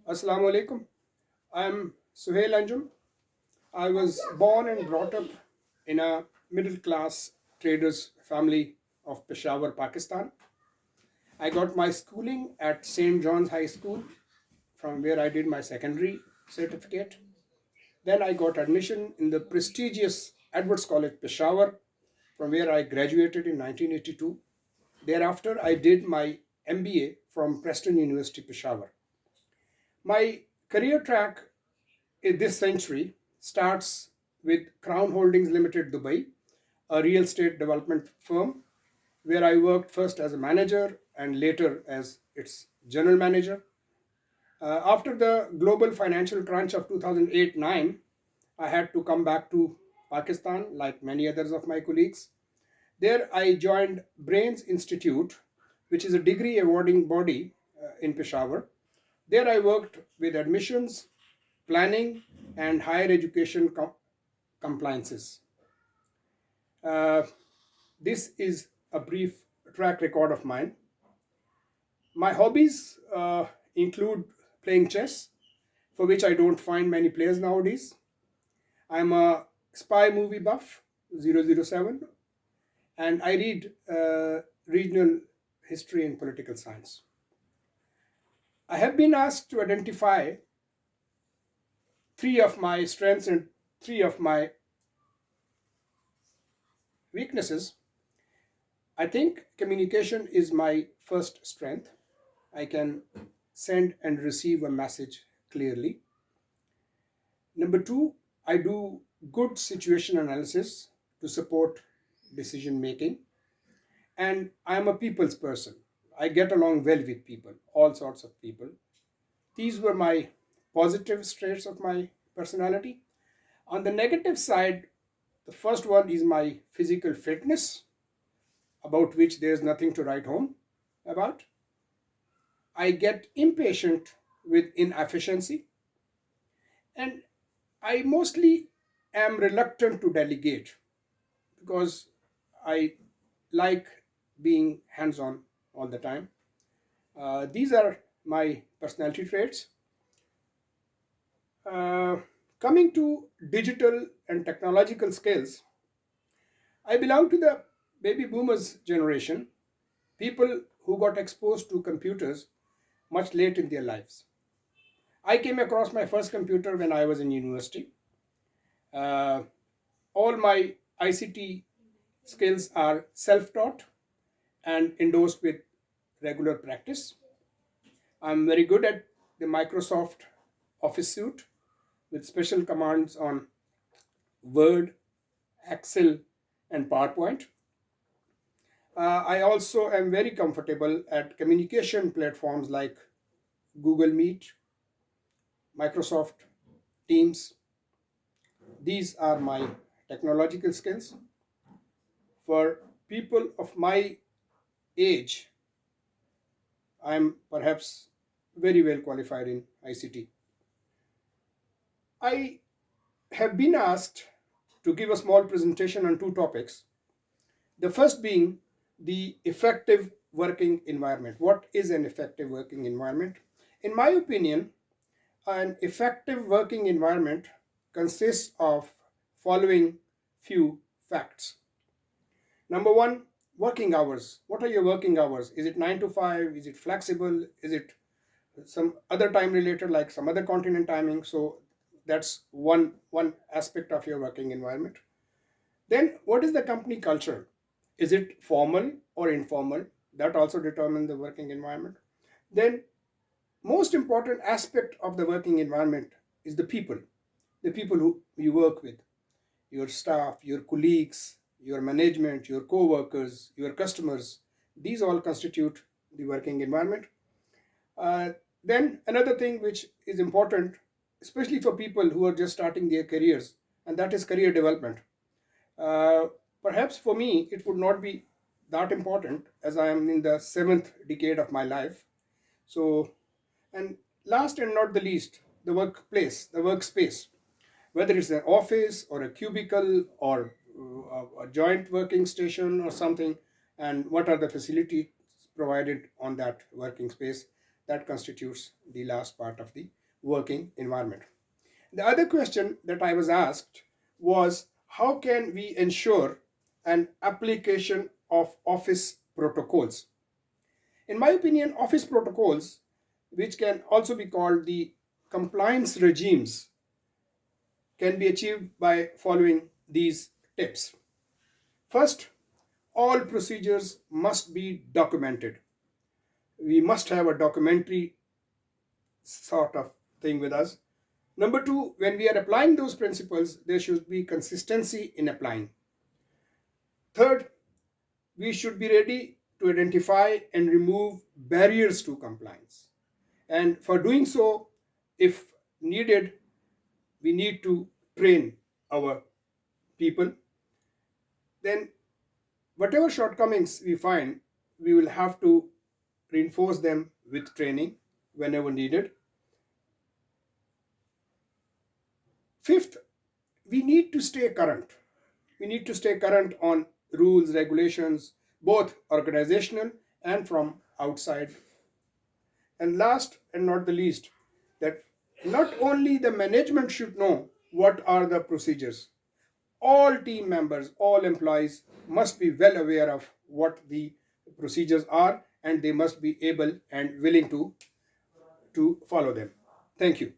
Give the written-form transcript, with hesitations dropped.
Assalamu alaikum. I'm Sohail Anjum. I was born and brought up in a middle class traders family of Peshawar, Pakistan. I got my schooling at St. John's High School, from where I did my secondary certificate. Then I got admission in the prestigious Edwards College, Peshawar, from where I graduated in 1982. Thereafter, I did my MBA from Preston University, Peshawar. My career track in this century starts with Crown Holdings Limited, Dubai, a real estate development firm where I worked first as a manager and later as its general manager. After the global financial crunch of 2008-9, I had to come back to Pakistan like many others of my colleagues. There, I joined Brains Institute, which is a degree awarding body in Peshawar. There, I worked with admissions, planning, and higher education compliances. Uh, this is a brief track record of mine. My hobbies include playing chess, for which I don't find many players nowadays. I'm a spy movie buff, 007, and I read regional history and political science. I have been asked to identify three of my strengths and three of my weaknesses. I think communication is my first strength. I can send and receive a message clearly. Number two, I do good situation analysis to support decision making. And I am a people's person. I get along well with people, all sorts of people. These were my positive traits of my personality. On the negative side, the first one is my physical fitness, about which there's nothing to write home about. I get impatient with inefficiency, and I mostly am reluctant to delegate because I like being hands on all the time. These are my personality traits. Uh, Coming to digital and technological skills, I belong to the baby boomers generation, people who got exposed to computers much late in their lives. I came across my first computer when I was in university. Uh, all my ICT skills are self taught and endorsed with regular practice. I'm very good at the Microsoft Office suite with special commands on Word, Excel, and PowerPoint. I also am very comfortable at communication platforms like Google Meet, Microsoft Teams. These are my technological skills. For people of my age, I am perhaps very well qualified in ICT. I have been asked to give a small presentation on two topics. The first being the effective working environment. What is an effective working environment? In my opinion, an effective working environment consists of following few facts. Number one, working hours. What are your working hours? Is it 9 to 5? Is it flexible? Is it some other time related, like some other continent timing? So that's one aspect of your working environment. Then what is the company culture? Is it formal or informal? That also determines the working environment. Then most important aspect of the working environment is the people who you work with, your staff, your colleagues, your management, your co-workers, your customers. These all constitute the working environment. uh, then another thing which is important, especially for people who are just starting their careers, and that is career development. uh, Perhaps for me it would not be that important as I am in the seventh decade of my life. So, and last and not the least, the workplace, the workspace, whether it's an office or a cubicle or a joint working station or something, and what are the facilities provided on that working space. that constitutes the last part of the working environment. The other question that I was asked was, how can we ensure an application of office protocols? In my opinion, office protocols, which can also be called the compliance regimes, can be achieved by following these tips. First, all procedures must be documented. We must have a documentary sort of thing with us. Number two, when we are applying those principles, there should be consistency in applying. Third, we should be ready to identify and remove barriers to compliance. And for doing so, if needed, we need to train our people. Then, whatever shortcomings we find, we will have to reinforce them with training whenever needed. Fifth, we need to stay current. We need to stay current on rules, regulations, both organizational and from outside. And last and not the least, that not only the management should know what are the procedures, all team members, all employees must be well aware of what the procedures are, and they must be able and willing to follow them. Thank you.